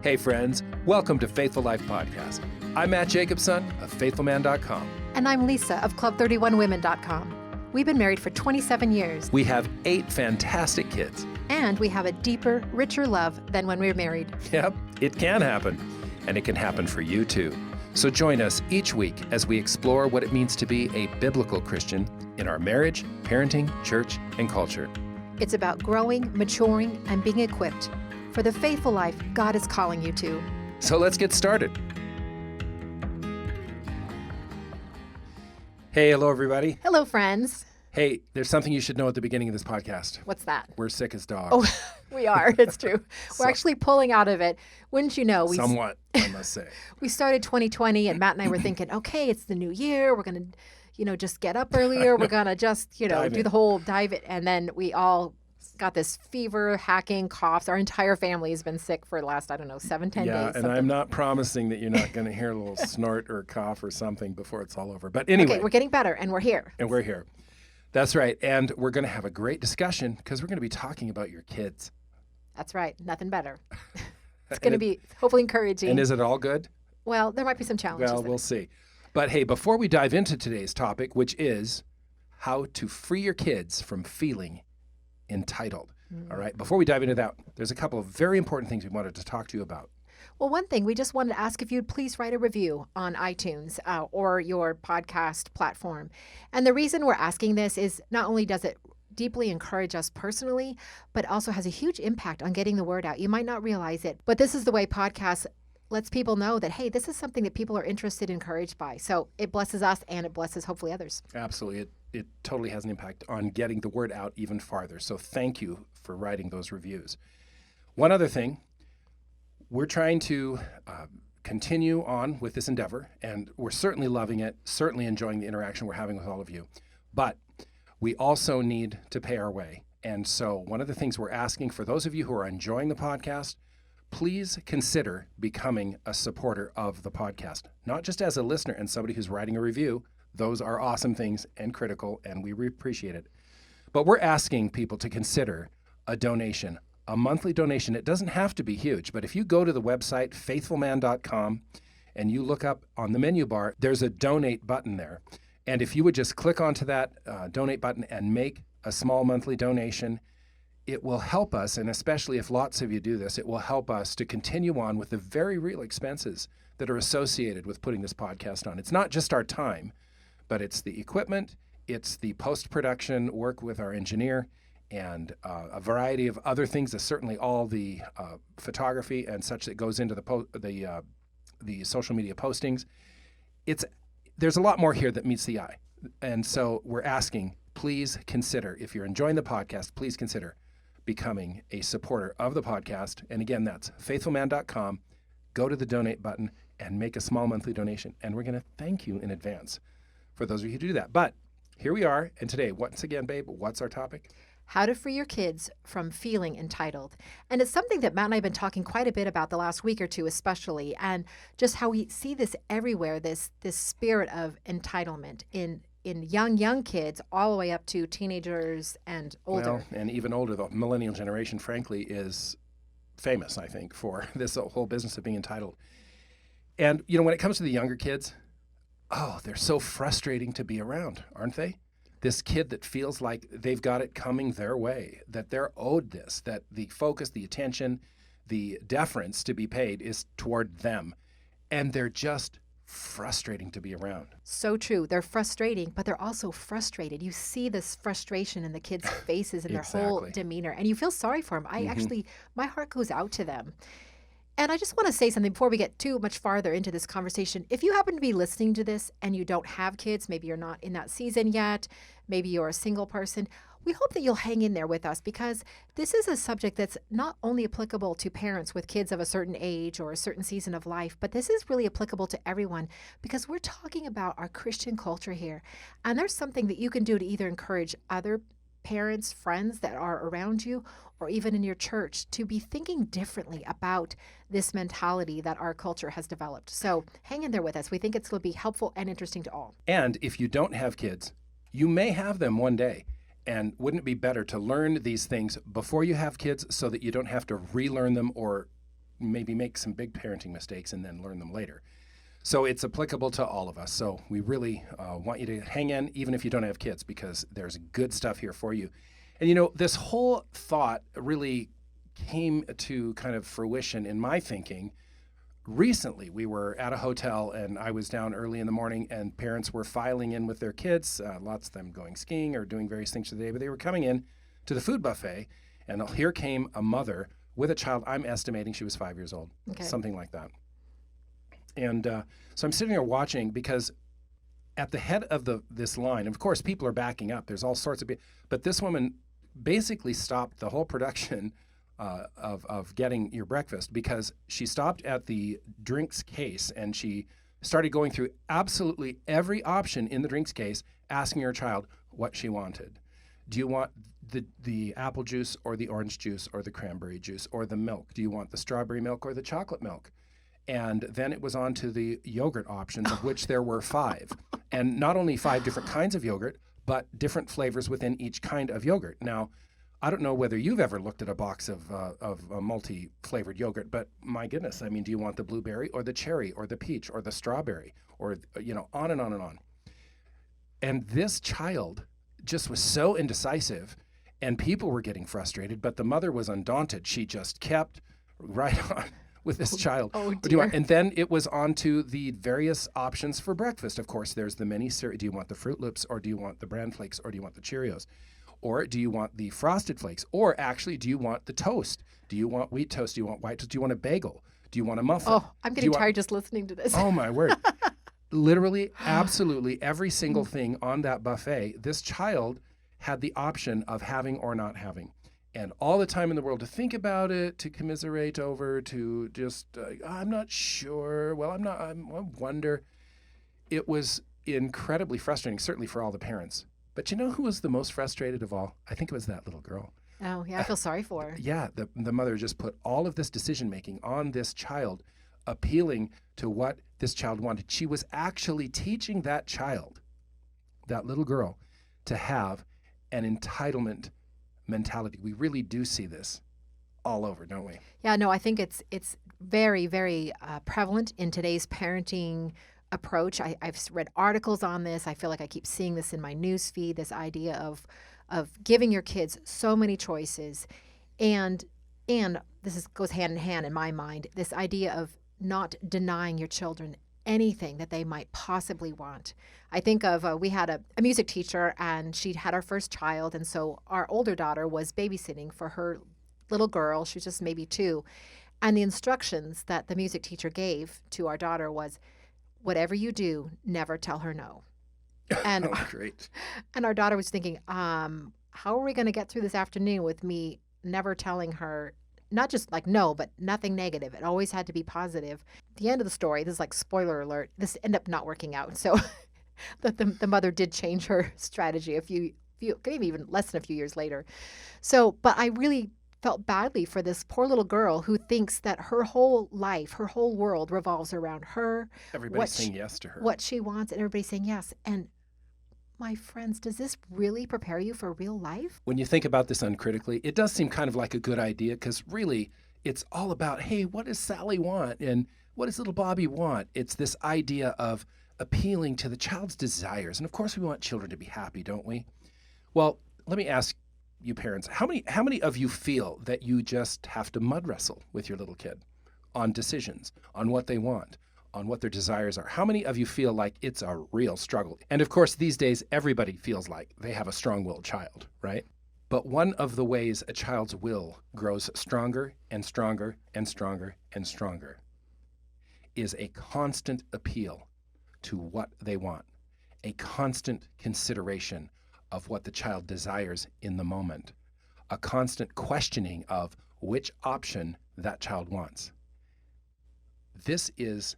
Hey friends, welcome to Faithful Life Podcast. I'm Matt Jacobson of faithfulman.com. And I'm Lisa of club31women.com. We've been married for 27 years. We have 8 fantastic kids. And we have a deeper, richer love than when we were married. Yep, it can happen. And it can happen for you too. So join us each week as we explore what it means to be a biblical Christian in our marriage, parenting, church, and culture. It's about growing, maturing, and being equipped for the faithful life God is calling you to. So let's get started. Hey, hello everybody. Hello, friends. Hey, there's something you should know at the beginning of this podcast. What's that? We're sick as dogs. Oh, we are. It's true. We're actually pulling out of it. Wouldn't you know? Somewhat, I must say. We started 2020 and Matt and I were thinking, okay, it's the new year. We're going to, just get up earlier. We're going to just, do the whole dive it. And then we all got this fever, hacking, coughs. Our entire family has been sick for the last, 7, 10 days. Yeah, and I'm not promising that you're not going to hear a little snort or cough or something before it's all over. But anyway. Okay, we're getting better and we're here. And we're here. That's right. And we're going to have a great discussion because we're going to be talking about your kids. That's right. Nothing better. It's going to be hopefully encouraging. And is it all good? Well, there might be some challenges. Well, we'll see. But hey, before we dive into today's topic, which is how to free your kids from feeling entitled. All right. Before we dive into that, there's a couple of very important things we wanted to talk to you about. Well, one thing, we just wanted to ask if you'd please write a review on iTunes or your podcast platform. And the reason we're asking this is not only does it deeply encourage us personally, but also has a huge impact on getting the word out. You might not realize it, but this is the way podcasts lets people know that, hey, this is something that people are interested and encouraged by. So it blesses us and it blesses hopefully others. Absolutely. It totally has an impact on getting the word out even farther. So thank you for writing those reviews. One other thing, we're trying to continue on with this endeavor, and we're certainly loving it, certainly enjoying the interaction we're having with all of you. But we also need to pay our way. And so one of the things we're asking for those of you who are enjoying the podcast, please consider becoming a supporter of the podcast, not just as a listener and somebody who's writing a review. Those are awesome things and critical, and we appreciate it. But we're asking people to consider a donation, a monthly donation. It doesn't have to be huge, but if you go to the website, faithfulman.com, and you look up on the menu bar, there's a donate button there. And if you would just click onto that donate button and make a small monthly donation, it will help us, and especially if lots of you do this, it will help us to continue on with the very real expenses that are associated with putting this podcast on. It's not just our time, but it's the equipment, it's the post-production work with our engineer, and a variety of other things. Certainly all the photography and such that goes into the social media postings. There's a lot more here that meets the eye. And so we're asking, please consider, if you're enjoying the podcast, please consider becoming a supporter of the podcast. And again, that's faithfulman.com. Go to the donate button and make a small monthly donation. And we're going to thank you in advance for those of you who do that. But here we are. And today, once again, babe, what's our topic? How to free your kids from feeling entitled. And it's something that Matt and I have been talking quite a bit about the last week or two especially, and just how we see this everywhere, this spirit of entitlement in young kids all the way up to teenagers and older. Well, and even older. The millennial generation, frankly, is famous, I think, for this whole business of being entitled. And, when it comes to the younger kids, they're so frustrating to be around, aren't they? This kid that feels like they've got it coming their way, that they're owed this, that the focus, the attention, the deference to be paid is toward them. And they're just frustrating to be around. So true. They're frustrating, but they're also frustrated. You see this frustration in the kids' faces and their whole demeanor, and you feel sorry for them. My heart goes out to them. And I just want to say something before we get too much farther into this conversation. If you happen to be listening to this and you don't have kids, maybe you're not in that season yet, maybe you're a single person, we hope that you'll hang in there with us because this is a subject that's not only applicable to parents with kids of a certain age or a certain season of life, but this is really applicable to everyone because we're talking about our Christian culture here. And there's something that you can do to either encourage other parents, friends that are around you, or even in your church to be thinking differently about this mentality that our culture has developed. So hang in there with us. We think it's going to be helpful and interesting to all. And if you don't have kids, you may have them one day. And wouldn't it be better to learn these things before you have kids so that you don't have to relearn them or maybe make some big parenting mistakes and then learn them later. So it's applicable to all of us. So we really want you to hang in, even if you don't have kids, because there's good stuff here for you. And this whole thought really came to kind of fruition in my thinking. Recently, we were at a hotel and I was down early in the morning and parents were filing in with their kids, lots of them going skiing or doing various things for the day, but they were coming in to the food buffet and here came a mother with a child. I'm estimating she was 5 years old, something like that. And so I'm sitting there watching because at the head of this line, of course, people are backing up. There's all sorts of people, but this woman basically stopped the whole production of getting your breakfast because she stopped at the drinks case and she started going through absolutely every option in the drinks case, asking her child what she wanted. Do you want the apple juice or the orange juice or the cranberry juice or the milk? Do you want the strawberry milk or the chocolate milk? And then it was on to the yogurt options, of which there were 5. And not only 5 different kinds of yogurt, but different flavors within each kind of yogurt. Now, I don't know whether you've ever looked at a box of multi-flavored yogurt, but my goodness, I mean, do you want the blueberry or the cherry or the peach or the strawberry or, on and on and on. And this child just was so indecisive and people were getting frustrated, but the mother was undaunted. She just kept right on with this child. Oh, dear. And then it was on to the various options for breakfast. Of course, there's the mini cereal. Do you want the Fruit Loops or do you want the Bran Flakes or do you want the Cheerios? Or do you want the Frosted Flakes? Or actually, do you want the toast? Do you want wheat toast? Do you want white toast? Do you want a bagel? Do you want a muffin? Oh, I'm getting tired just listening to this. Oh, my word. Literally, absolutely every single thing on that buffet, this child had the option of having or not having. And all the time in the world to think about it, to commiserate over, to just, I'm not sure. Well, I wonder. It was incredibly frustrating, certainly for all the parents. But you know who was the most frustrated of all? I think it was that little girl. Oh, yeah, I feel sorry for her. Yeah, the mother just put all of this decision-making on this child, appealing to what this child wanted. She was actually teaching that child, that little girl, to have an entitlement mentality. We really do see this all over, don't we? Yeah, no, I think it's very, very prevalent in today's parenting approach. I've read articles on this. I feel like I keep seeing this in my news feed, this idea of giving your kids so many choices. And this goes hand in hand in my mind, this idea of not denying your children anything that they might possibly want. I think of, we had a music teacher and she'd had our first child. And so our older daughter was babysitting for her little girl. She was just maybe 2. And the instructions that the music teacher gave to our daughter was, whatever you do, never tell her no. And Great. And our daughter was thinking, how are we going to get through this afternoon with me never telling her, not just like no, but nothing negative. It always had to be positive. At the end of the story, this is like spoiler alert, this ended up not working out. So the mother did change her strategy a few, maybe even less than a few years later. So, but I really felt badly for this poor little girl who thinks that her whole life, her whole world revolves around her. Everybody's saying yes to her. What she wants, and everybody's saying yes. And my friends, does this really prepare you for real life? When you think about this uncritically, it does seem kind of like a good idea because really it's all about, hey, what does Sally want? And what does little Bobby want? It's this idea of appealing to the child's desires. And of course, we want children to be happy, don't we? Well, let me ask you parents, how many of you feel that you just have to mud wrestle with your little kid on decisions, on what they want, on what their desires are? How many of you feel like it's a real struggle? And of course, these days, everybody feels like they have a strong-willed child, right? But one of the ways a child's will grows stronger and stronger and stronger and stronger is a constant appeal to what they want, a constant consideration of what the child desires in the moment, a constant questioning of which option that child wants. This is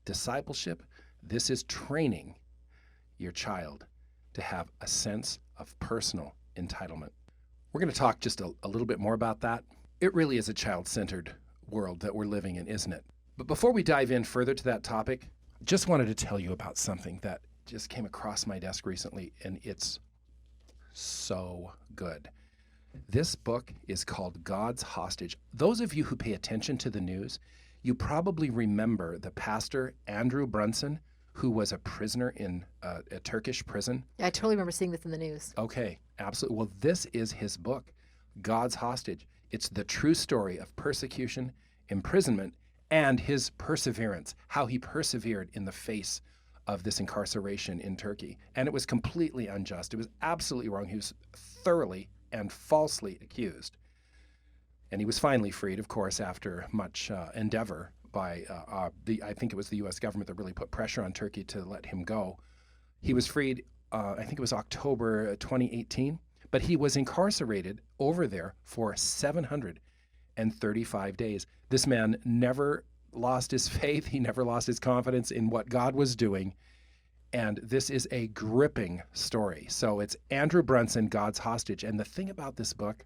discipleship. This is training your child to have a sense of personal entitlement. We're going to talk just a little bit more about that. It really is a child-centered world that we're living in, isn't it? But before we dive in further to that topic, just wanted to tell you about something that just came across my desk recently, and it's so good. This book is called God's Hostage. Those of you who pay attention to the news, you probably remember the pastor Andrew Brunson, who was a prisoner in a Turkish prison. Yeah, I totally remember seeing this in the news. Okay, absolutely. Well, this is his book, God's Hostage. It's the true story of persecution, imprisonment, and his perseverance, how he persevered in the face of this incarceration in Turkey. And it was completely unjust. It was absolutely wrong. He was thoroughly and falsely accused. And he was finally freed, of course, after much endeavor by I think it was the U.S. government that really put pressure on Turkey to let him go. He was freed, I think it was October 2018, but he was incarcerated over there for 735 days. This man never lost his faith. He never lost his confidence in what God was doing. And this is a gripping story. So it's Andrew Brunson, God's Hostage. And the thing about this book,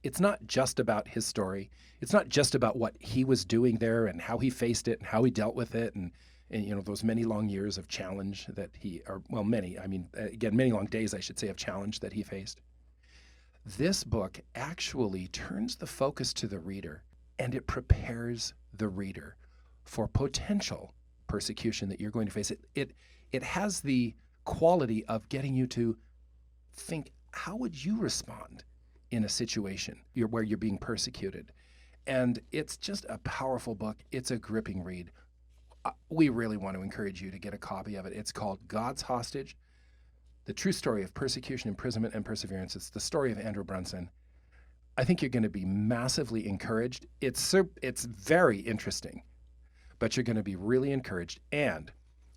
it's not just about his story. It's not just about what he was doing there and how he faced it and how he dealt with it and those many long years of challenge that many long days, I should say, of challenge that he faced. This book actually turns the focus to the reader, and it prepares the reader for potential persecution that you're going to face. It has the quality of getting you to think, how would you respond in a situation where you're being persecuted? And it's just a powerful book. It's a gripping read. We really want to encourage you to get a copy of it. It's called God's Hostage, The True Story of Persecution, Imprisonment, and Perseverance. It's the story of Andrew Brunson. I think you're going to be massively encouraged. It's very interesting, but you're going to be really encouraged, and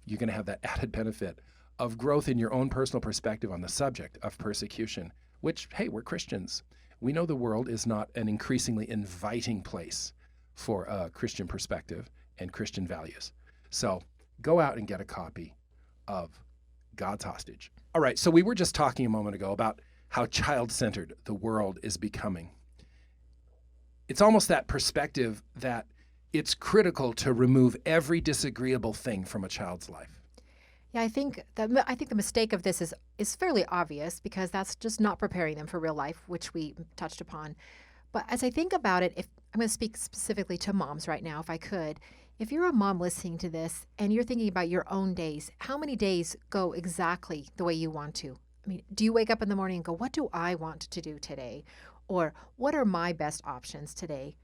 you're going to have that added benefit of growth in your own personal perspective on the subject of persecution, which, hey, we're Christians. We know the world is not an increasingly inviting place for a Christian perspective and Christian values. So go out and get a copy of God's Hostage. All right, so we were just talking a moment ago about how child-centered the world is becoming. It's almost that perspective that it's critical to remove every disagreeable thing from a child's life. Yeah, I think the mistake of this is fairly obvious, because that's just not preparing them for real life, which we touched upon. But as I think about it, if I'm going to speak specifically to moms right now, if I could, if you're a mom listening to this and you're thinking about your own days, how many days go exactly the way you want to? I mean, do you wake up in the morning and go, what do I want to do today? Or what are my best options today?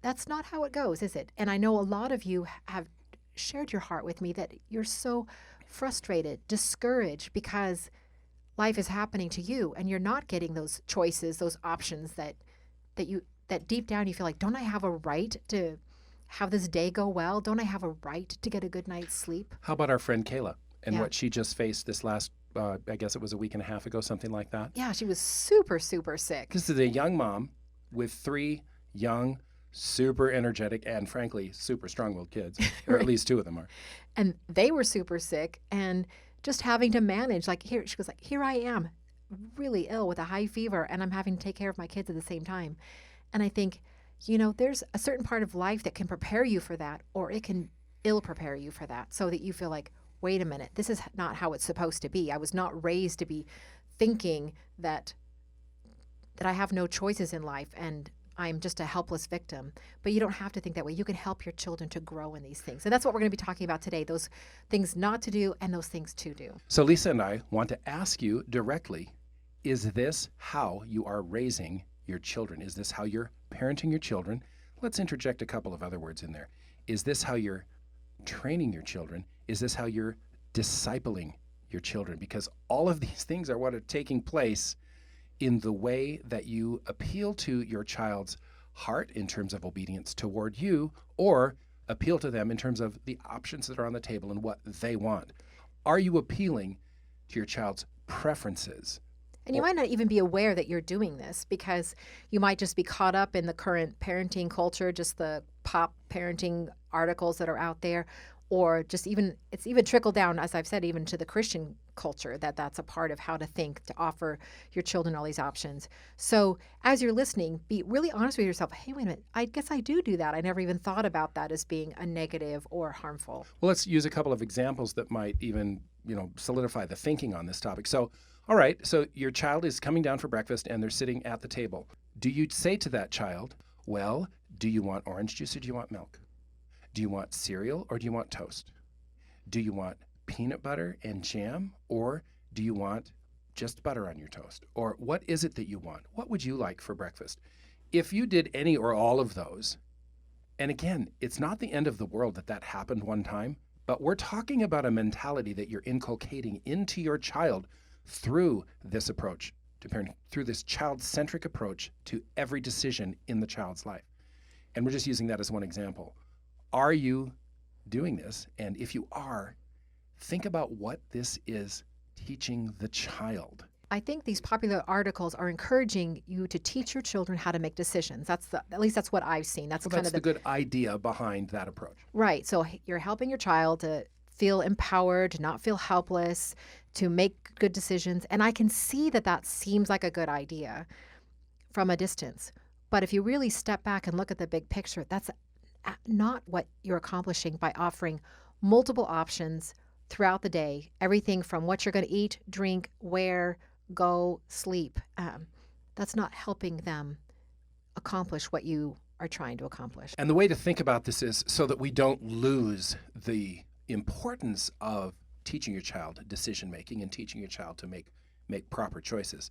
That's not how it goes, is it? And I know a lot of you have shared your heart with me that you're so frustrated, discouraged, because life is happening to you and you're not getting those choices, those options that deep down you feel like, don't I have a right to have this day go well? Don't I have a right to get a good night's sleep? How about our friend Kayla and what she just faced this last, I guess it was a week and a half ago, something like that? Yeah, she was super, super sick. This is a young mom with 3 young, super energetic, and frankly, super strong-willed kids, or at least 2 of them are. And they were super sick, and just having to manage, she was like, here I am, really ill with a high fever, and I'm having to take care of my kids at the same time. And I think, there's a certain part of life that can prepare you for that, or it can ill prepare you for that, so that you feel like, wait a minute, this is not how it's supposed to be. I was not raised to be thinking that I have no choices in life and I'm just a helpless victim. But you don't have to think that way. You can help your children to grow in these things. And that's what we're going to be talking about today, those things not to do and those things to do. So Lisa and I want to ask you directly, is this how you are raising your children? Is this how you're parenting your children? Let's interject a couple of other words in there. Is this how you're training your children? Is this how you're discipling your children? Because all of these things are what are taking place in the way that you appeal to your child's heart in terms of obedience toward you, or appeal to them in terms of the options that are on the table and what they want. Are you appealing to your child's preferences? And you might not even be aware that you're doing this, because you might just be caught up in the current parenting culture, just the pop parenting articles that are out there, or just it's even trickled down, as I've said, even to the Christian culture, that's a part of how to think, to offer your children all these options. So as you're listening, be really honest with yourself. Hey, wait a minute, I guess I do that. I never even thought about that as being a negative or harmful. Well, let's use a couple of examples that might even, solidify the thinking on this topic. So All right, so your child is coming down for breakfast and they're sitting at the table. Do you say to that child, well, do you want orange juice or do you want milk? Do you want cereal or do you want toast? Do you want peanut butter and jam or do you want just butter on your toast? Or what is it that you want? What would you like for breakfast? If you did any or all of those, and again, it's not the end of the world that that happened one time, but we're talking about a mentality that you're inculcating into your child through this approach to parenting, through this child-centric approach to every decision in the child's life. And we're just using that as one example. Are you doing this? And if you are, think about what this is teaching the child. I think these popular articles are encouraging you to teach your children how to make decisions. At least that's what I've seen. That's Well, that's the good idea behind that approach. Right. So you're helping your child to feel empowered, to not feel helpless, to make good decisions. And I can see that that seems like a good idea from a distance. But if you really step back and look at the big picture, that's not what you're accomplishing by offering multiple options throughout the day, everything from what you're going to eat, drink, wear, go, sleep. That's not helping them accomplish what you are trying to accomplish. And the way to think about this is so that we don't lose the importance of teaching your child decision making and teaching your child to make proper choices.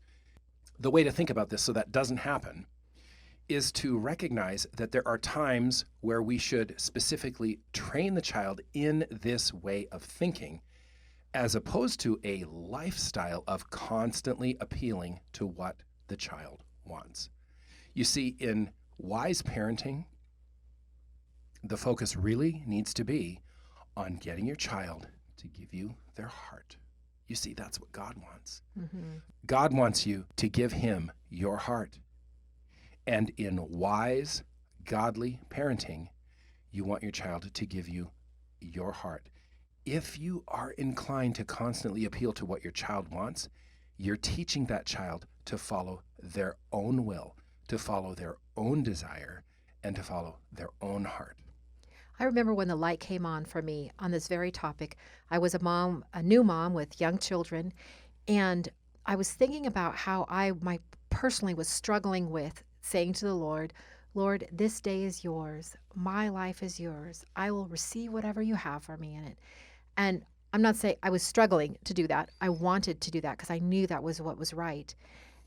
The way to think about this so that doesn't happen is to recognize that there are times where we should specifically train the child in this way of thinking, as opposed to a lifestyle of constantly appealing to what the child wants. You see, in wise parenting, the focus really needs to be on getting your child to give you their heart. You see, that's what God wants. Mm-hmm. God wants you to give him your heart. And in wise, godly parenting, you want your child to give you your heart. If you are inclined to constantly appeal to what your child wants, you're teaching that child to follow their own will, to follow their own desire, and to follow their own heart. I remember when the light came on for me on this very topic. I was a new mom with young children, and I was thinking about how I personally was struggling with saying to the Lord, Lord, this day is yours. My life is yours. I will receive whatever you have for me in it. And I'm not saying I was struggling to do that. I wanted to do that because I knew that was what was right.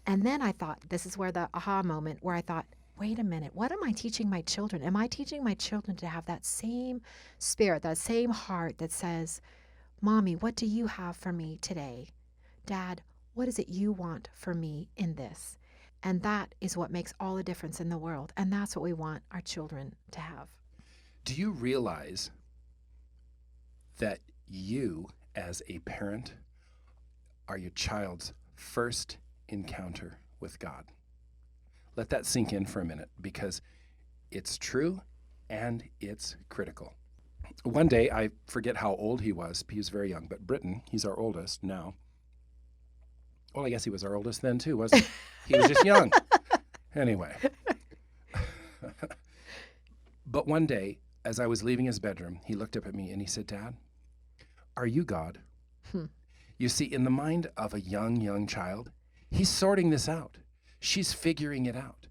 And then I thought, this is where the aha moment, where I thought, wait a minute, what am I teaching my children? Am I teaching my children to have that same spirit, that same heart that says, Mommy, what do you have for me today? Dad, what is it you want for me in this? And that is what makes all the difference in the world. And that's what we want our children to have. Do you realize that you, as a parent, are your child's first encounter with God? Let that sink in for a minute, because it's true and it's critical. One day, I forget how old he was very young, but Britton, he's our oldest now. Well, I guess he was our oldest then too, wasn't he? He was just young. Anyway. But one day, as I was leaving his bedroom, he looked up at me and he said, Dad, are you God? You see, in the mind of a young child, he's sorting this out. She's figuring it out.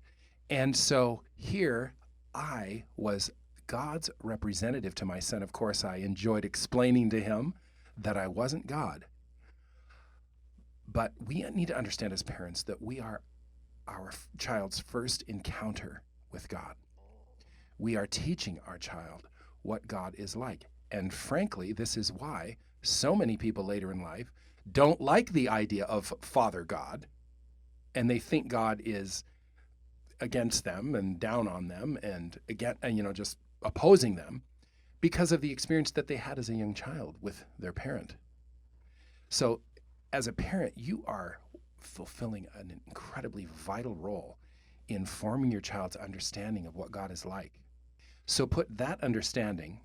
And so here I was God's representative to my son. Of course, I enjoyed explaining to him that I wasn't God. But we need to understand as parents that we are our child's first encounter with God. We are teaching our child what God is like. And frankly, this is why so many people later in life don't like the idea of Father God, and they think God is against them and down on them and again, just opposing them because of the experience that they had as a young child with their parent. So as a parent, you are fulfilling an incredibly vital role in forming your child's understanding of what God is like. So put that understanding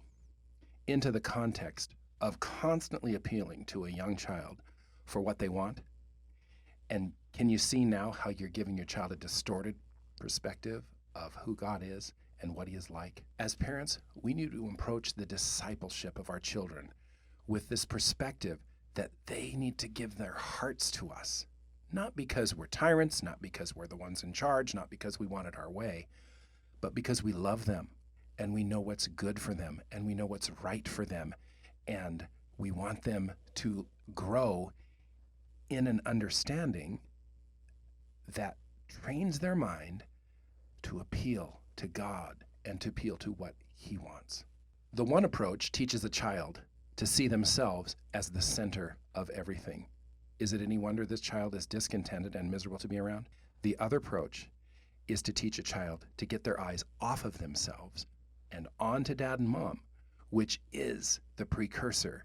into the context of constantly appealing to a young child for what they want. And can you see now how you're giving your child a distorted perspective of who God is and what he is like? As parents, we need to approach the discipleship of our children with this perspective that they need to give their hearts to us. Not because we're tyrants, not because we're the ones in charge, not because we want it our way, but because we love them and we know what's good for them and we know what's right for them. And we want them to grow in an understanding that trains their mind to appeal to God and to appeal to what He wants. The one approach teaches a child to see themselves as the center of everything. Is it any wonder this child is discontented and miserable to be around? The other approach is to teach a child to get their eyes off of themselves and onto dad and mom, which is the precursor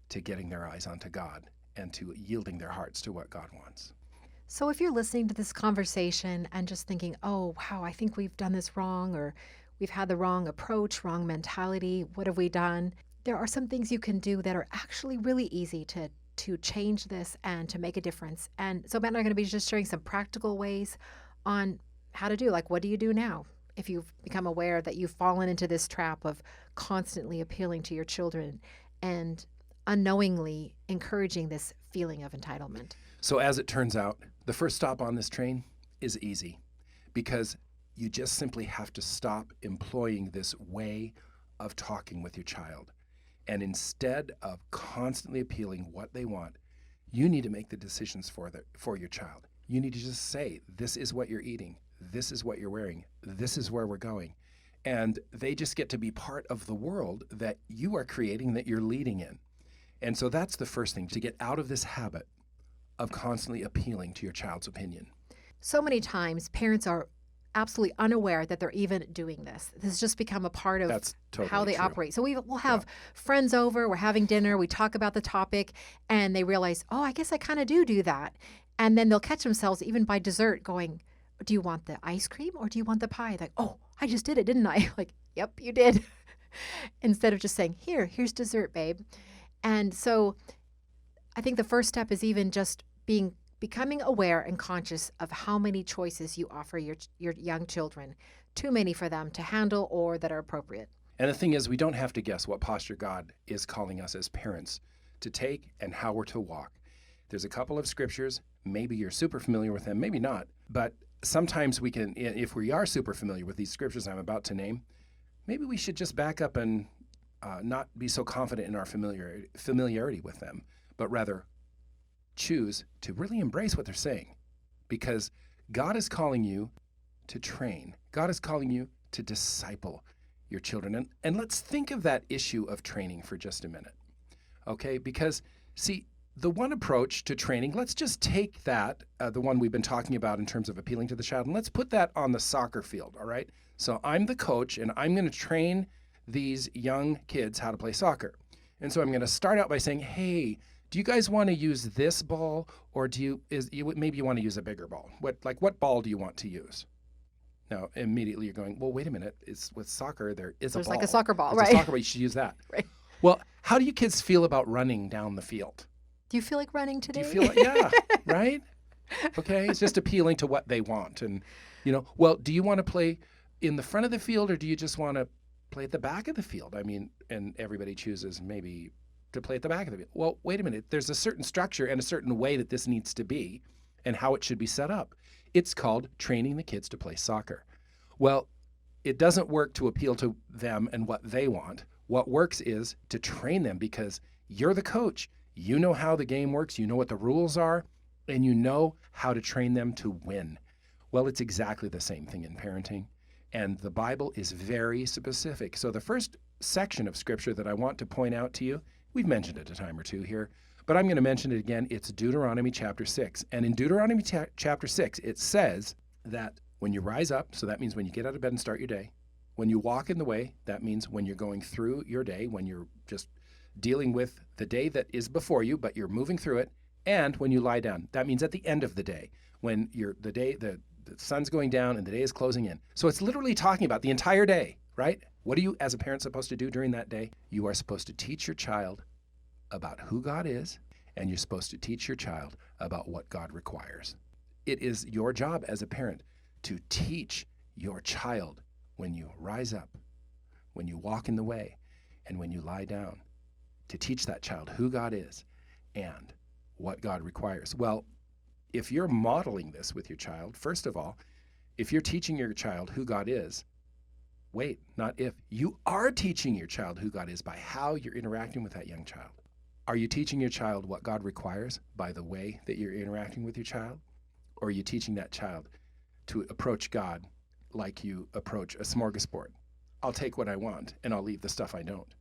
to getting their eyes onto God and to yielding their hearts to what God wants. So if you're listening to this conversation and just thinking, oh, wow, I think we've done this wrong, or we've had the wrong approach, wrong mentality, what have we done? There are some things you can do that are actually really easy to change this and to make a difference. And so Matt and I are going to be just sharing some practical ways on how to do, like, what do you do now if you've become aware that you've fallen into this trap of constantly appealing to your children and unknowingly encouraging this feeling of entitlement? So as it turns out, the first stop on this train is easy, because you just simply have to stop employing this way of talking with your child. And instead of constantly appealing what they want, you need to make the decisions for your child. You need to just say, this is what you're eating, this is what you're wearing, this is where we're going. And they just get to be part of the world that you are creating, that you're leading in. And so that's the first thing, to get out of this habit of constantly appealing to your child's opinion. So many times parents are absolutely unaware that they're even doing this. This has just become a part of how they operate. So we'll have friends over, we're having dinner, we talk about the topic, and they realize, oh, I guess I kind of do that. And then they'll catch themselves even by dessert going, do you want the ice cream or do you want the pie? Like, oh, I just did it, didn't I? Like, yep, you did. Instead of just saying, here's dessert, babe. And so I think the first step is even just becoming aware and conscious of how many choices you offer your young children, too many for them to handle or that are appropriate. And the thing is, we don't have to guess what posture God is calling us as parents to take and how we're to walk. There's a couple of scriptures, maybe you're super familiar with them, maybe not, but sometimes we can, if we are super familiar with these scriptures I'm about to name, maybe we should just back up and not be so confident in our familiarity with them, but rather choose to really embrace what they're saying, because God is calling you to train. God is calling you to disciple your children. And let's think of that issue of training for just a minute, okay? Because, see, the one approach to training, let's just take that, the one we've been talking about in terms of appealing to the child, and let's put that on the soccer field, all right? So I'm the coach, and I'm going to train these young kids how to play soccer. And so I'm going to start out by saying, hey, do you guys want to use this ball, or maybe you want to use a bigger ball? What ball do you want to use? Now, immediately you're going, well, wait a minute. It's with soccer, there's a ball. There's like a soccer ball, There's right? a soccer ball, you should use that. Right. Well, how do you kids feel about running down the field? Do you feel like running today? Do you feel like, yeah, right? Okay, it's just appealing to what they want. And, well, do you want to play in the front of the field, or do you just want to play at the back of the field? I mean, and everybody chooses maybe to play at the back of the field. Well, wait a minute. There's a certain structure and a certain way that this needs to be and how it should be set up. It's called training the kids to play soccer. Well, it doesn't work to appeal to them and what they want. What works is to train them, because you're the coach. You know how the game works. You know what the rules are, and you know how to train them to win. Well, it's exactly the same thing in parenting. And the Bible is very specific. So the first section of scripture that I want to point out to you, we've mentioned it a time or two here, but I'm going to mention it again. It's Deuteronomy chapter 6. And in Deuteronomy chapter 6, it says that when you rise up, so that means when you get out of bed and start your day, when you walk in the way, that means when you're going through your day, when you're just dealing with the day that is before you, but you're moving through it, and when you lie down, that means at the end of the day, when the sun's going down and the day is closing in. So it's literally talking about the entire day, right? What are you as a parent supposed to do during that day? You are supposed to teach your child about who God is, and you're supposed to teach your child about what God requires. It is your job as a parent to teach your child when you rise up, when you walk in the way, and when you lie down, to teach that child who God is and what God requires. Well, if you're modeling this with your child, first of all, if you're teaching your child who God is, wait, not if, you are teaching your child who God is by how you're interacting with that young child. Are you teaching your child what God requires by the way that you're interacting with your child? Or are you teaching that child to approach God like you approach a smorgasbord? I'll take what I want and I'll leave the stuff I don't.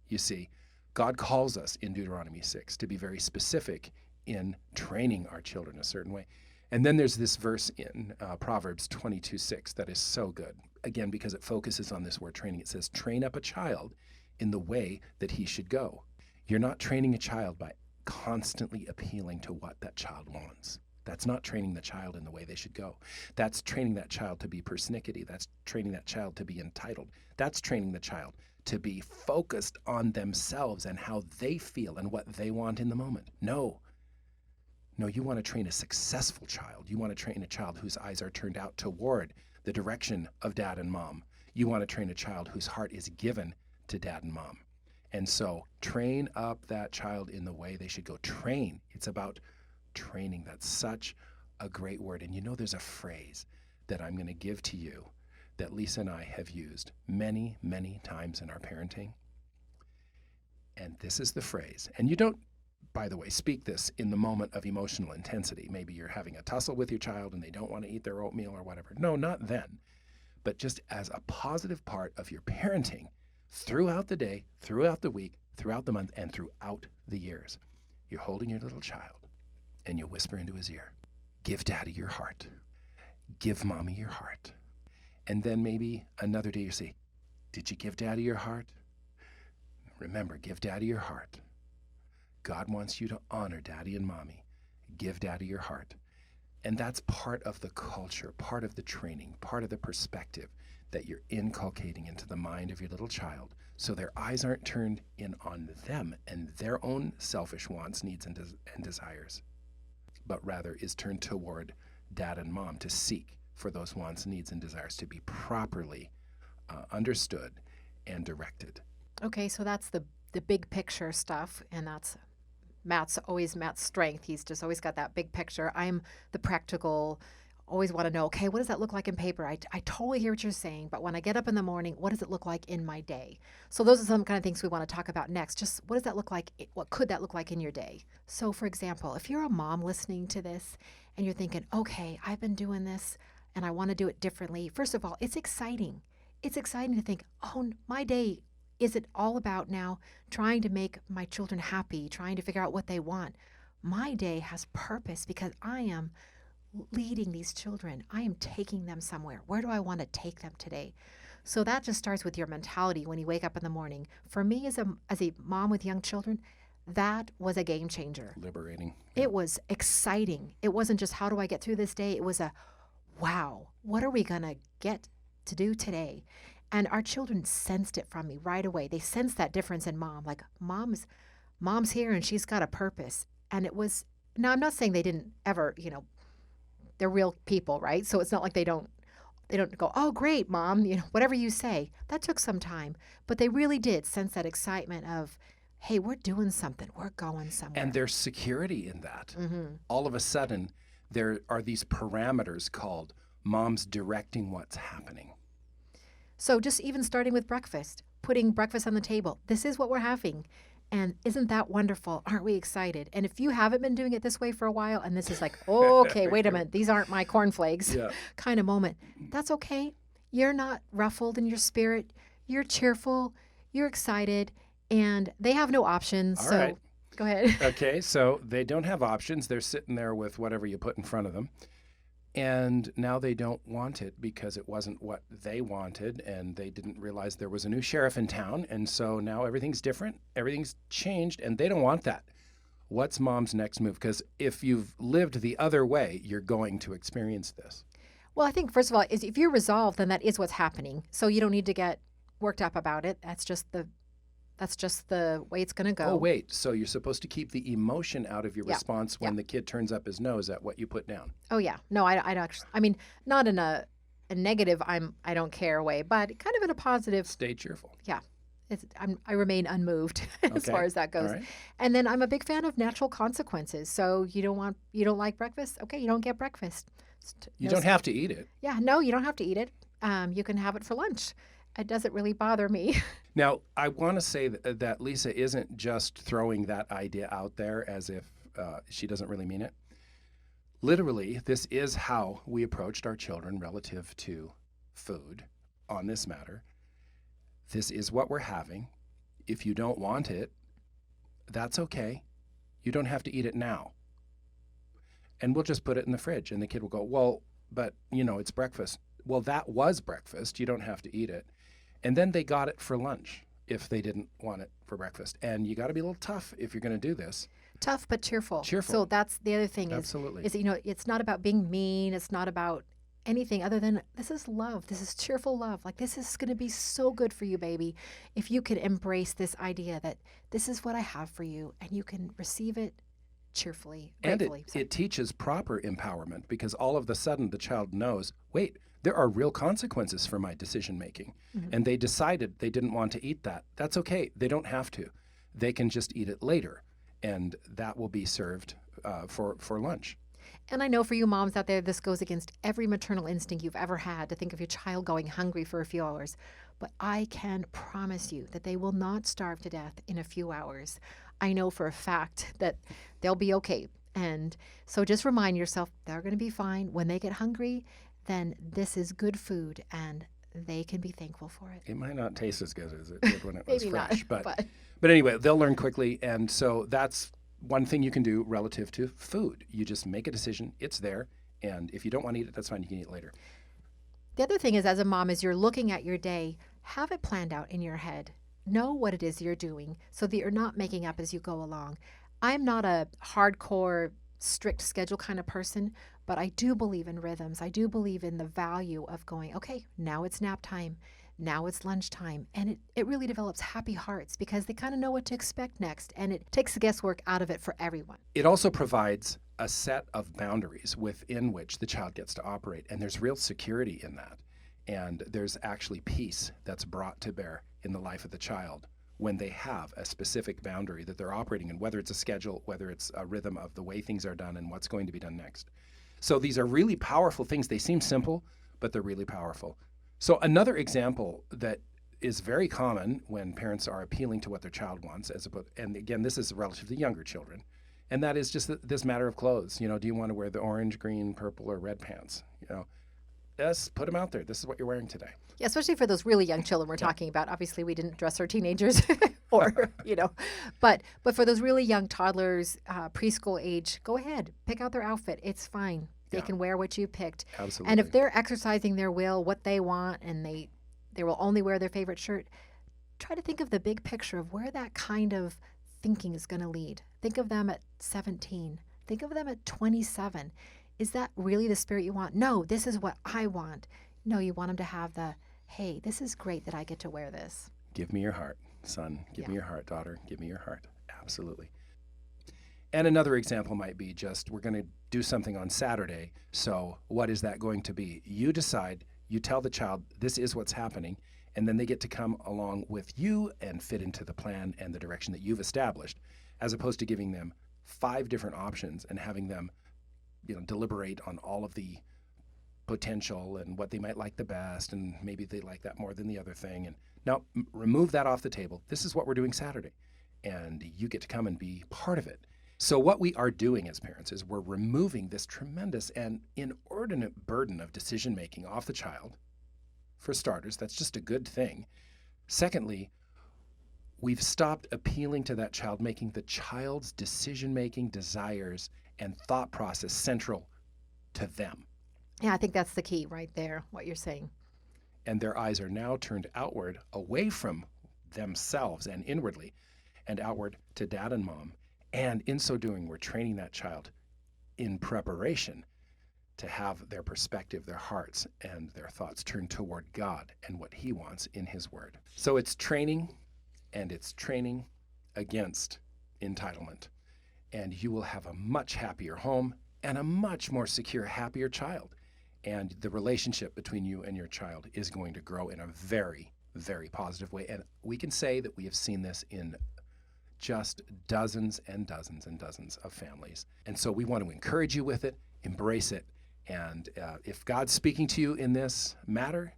You see, God calls us in Deuteronomy 6 to be very specific in training our children a certain way. And then there's this verse in Proverbs 22:6 that is so good. Again, because it focuses on this word training. It says, train up a child in the way that he should go. You're not training a child by constantly appealing to what that child wants. That's not training the child in the way they should go. That's training that child to be persnickety. That's training that child to be entitled. That's training the child to be focused on themselves and how they feel and what they want in the moment. No, you want to train a successful child. You want to train a child whose eyes are turned out toward the direction of dad and mom. You want to train a child whose heart is given to dad and mom. And so train up that child in the way they should go. Train. It's about training. That's such a great word. And there's a phrase that I'm going to give to you that Lisa and I have used many, many times in our parenting. And this is the phrase. And you don't, by the way, speak this in the moment of emotional intensity. Maybe you're having a tussle with your child and they don't want to eat their oatmeal or whatever. No, not then. But just as a positive part of your parenting throughout the day, throughout the week, throughout the month, and throughout the years. You're holding your little child and you whisper into his ear, give daddy your heart. Give mommy your heart. And then maybe another day you say, did you give daddy your heart? Remember, give daddy your heart. God wants you to honor daddy and mommy. Give daddy your heart. And that's part of the culture, part of the training, part of the perspective that you're inculcating into the mind of your little child, so their eyes aren't turned in on them and their own selfish wants, needs, and desires, but rather is turned toward dad and mom to seek for those wants, needs, and desires to be properly understood and directed. Okay, so that's the big picture stuff, and that's Matt's strength. He's just always got that big picture. I'm the practical, always want to know, okay, what does that look like in paper? I totally hear what you're saying, but when I get up in the morning, what does it look like in my day? So those are some kind of things we want to talk about next. Just what does that look like? What could that look like in your day? So for example, if you're a mom listening to this and you're thinking, okay, I've been doing this and I want to do it differently. First of all, it's exciting. It's exciting to think, oh, my day, is it all about now trying to make my children happy, trying to figure out what they want? My day has purpose because I am leading these children. I am taking them somewhere. Where do I want to take them today? So that just starts with your mentality when you wake up in the morning. For me as a mom with young children, that was a game changer. Liberating. It was exciting. It wasn't just how do I get through this day? It was a wow, what are we going to get to do today? And our children sensed it from me right away. They sensed that difference in mom. Like mom's here and she's got a purpose. And it was, now I'm not saying they didn't ever, they're real people, right? So it's not like they don't go, oh, great, mom, whatever you say. That took some time. But they really did sense that excitement of, hey, we're doing something. We're going somewhere. And there's security in that. Mm-hmm. All of a sudden, there are these parameters called mom's directing what's happening. So just even starting with breakfast, putting breakfast on the table. This is what we're having. And isn't that wonderful? Aren't we excited? And if you haven't been doing it this way for a while, and this is like, oh, okay, wait a minute, these aren't my cornflakes kind of moment, that's okay. You're not ruffled in your spirit. You're cheerful. You're excited. And they have no options. All right. Go ahead. Okay, so they don't have options. They're sitting there with whatever you put in front of them. And now they don't want it because it wasn't what they wanted, and they didn't realize there was a new sheriff in town. And so now everything's different, everything's changed, and they don't want that. What's mom's next move? Because if you've lived the other way, you're going to experience this. Well, I think, first of all, is if you're resolved, then that is what's happening. So you don't need to get worked up about it. That's just the way it's going to go. Oh, wait. So you're supposed to keep the emotion out of your response when the kid turns up his nose at what you put down. Oh, yeah. No, I actually, not in a negative, I don't care way, but kind of in a positive. Stay cheerful. Yeah. I remain unmoved as Okay. far as that All goes. right. And then I'm a big fan of natural consequences. So you don't like breakfast? Okay, you don't get breakfast. You don't have to eat it. Yeah, no, you don't have to eat it. You can have it for lunch. It doesn't really bother me. Now, I want to say that Lisa isn't just throwing that idea out there as if she doesn't really mean it. Literally, this is how we approached our children relative to food on this matter. This is what we're having. If you don't want it, that's okay. You don't have to eat it now. And we'll just put it in the fridge. And the kid will go, well, but it's breakfast. Well, that was breakfast. You don't have to eat it. And then they got it for lunch if they didn't want it for breakfast. And you got to be a little tough if you're going to do this. Tough but cheerful. Cheerful. So that's the other thing Absolutely. is it's not about being mean. It's not about anything other than this is love. This is cheerful love. Like, this is going to be so good for you, baby. If you can embrace this idea that this is what I have for you and you can receive it cheerfully, And gratefully. it teaches proper empowerment because all of a sudden the child knows, wait, there are real consequences for my decision making. Mhm. And they decided they didn't want to eat that. That's okay. They don't have to. They can just eat it later. And that will be served for lunch. And I know for you moms out there, this goes against every maternal instinct you've ever had to think of your child going hungry for a few hours. But I can promise you that they will not starve to death in a few hours. I know for a fact that they'll be okay. And so just remind yourself they're going to be fine. When they get hungry, then this is good food and they can be thankful for it. It might not taste as good as it did when it was Maybe fresh. not, But anyway, they'll learn quickly. And so that's one thing you can do relative to food. You just make a decision. It's there. And if you don't want to eat it, that's fine. You can eat it later. The other thing is, as a mom, as you're looking at your day, have it planned out in your head. Know what it is you're doing so that you're not making up as you go along. I'm not a hardcore, strict schedule kind of person, but I do believe in rhythms. I do believe in the value of going, okay, now it's nap time. Now it's lunchtime. And it really develops happy hearts because they kind of know what to expect next. And it takes the guesswork out of it for everyone. It also provides a set of boundaries within which the child gets to operate. And there's real security in that. And there's actually peace that's brought to bear in the life of the child when they have a specific boundary that they're operating in, whether it's a schedule, whether it's a rhythm of the way things are done and what's going to be done next. So these are really powerful things. They seem simple, but they're really powerful. So another example that is very common when parents are appealing to what their child wants, and again, this is relative to younger children, and that is just this matter of clothes. Do you want to wear the orange, green, purple, or red pants? Yes, put them out there. This is what you're wearing today. Yeah, especially for those really young children we're talking about. Obviously, we didn't dress our teenagers or, but for those really young toddlers, preschool age, go ahead, pick out their outfit. It's fine. They can wear what you picked. Absolutely. And if they're exercising their will, what they want, and they will only wear their favorite shirt, try to think of the big picture of where that kind of thinking is going to lead. Think of them at 17. Think of them at 27. Is that really the spirit you want? No, this is what I want. No, you want them to have hey, this is great that I get to wear this. Give me your heart, son. Give me your heart, daughter. Give me your heart. Absolutely. And another example might be just, we're going to do something on Saturday. So what is that going to be? You decide, you tell the child, this is what's happening. And then they get to come along with you and fit into the plan and the direction that you've established, as opposed to giving them 5 different options and having them deliberate on all of the potential and what they might like the best, and maybe they like that more than the other thing. And now remove that off the table. This is what we're doing Saturday, and you get to come and be part of it. So what we are doing as parents is we're removing this tremendous and inordinate burden of decision making off the child. For starters, that's just a good thing. Secondly, we've stopped appealing to that child, making the child's decision making, desires, and thought process central to them. Yeah, I think that's the key right there, what you're saying. And their eyes are now turned outward, away from themselves and inwardly, and outward to dad and mom. And in so doing, we're training that child in preparation to have their perspective, their hearts, and their thoughts turned toward God and what He wants in His Word. So it's training, and it's training against entitlement. And you will have a much happier home and a much more secure, happier child. And the relationship between you and your child is going to grow in a very, very positive way. And we can say that we have seen this in just dozens and dozens and dozens of families. And so we want to encourage you with it, embrace it. And if God's speaking to you in this matter,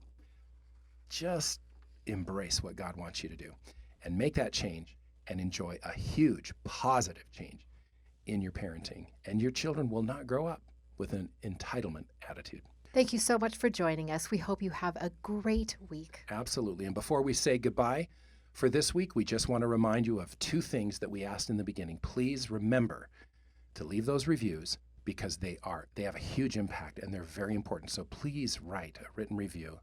just embrace what God wants you to do and make that change and enjoy a huge positive change in your parenting. And your children will not grow up with an entitlement attitude. Thank you so much for joining us. We hope you have a great week. Absolutely. And before we say goodbye for this week, we just want to remind you of two things that we asked in the beginning. Please remember to leave those reviews because they have a huge impact and they're very important. So please write a written review.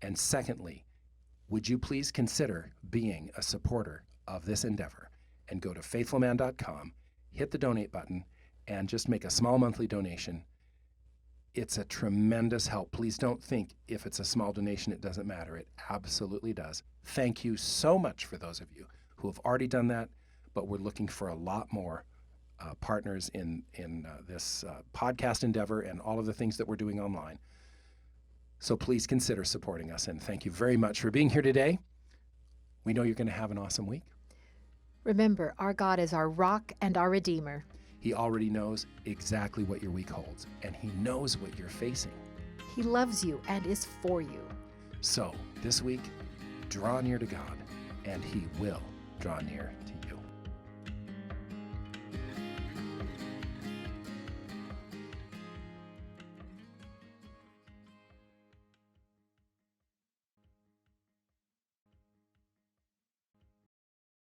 And secondly, would you please consider being a supporter of this endeavor and go to faithfulman.com, hit the donate button, and just make a small monthly donation. It's a tremendous help. Please don't think if it's a small donation, it doesn't matter. It absolutely does. Thank you so much for those of you who have already done that, but we're looking for a lot more partners in this podcast endeavor and all of the things that we're doing online. So please consider supporting us, and thank you very much for being here today. We know you're going to have an awesome week. Remember, our God is our rock and our Redeemer. He already knows exactly what your week holds, and He knows what you're facing. He loves you and is for you. So this week, draw near to God, and He will draw near to you.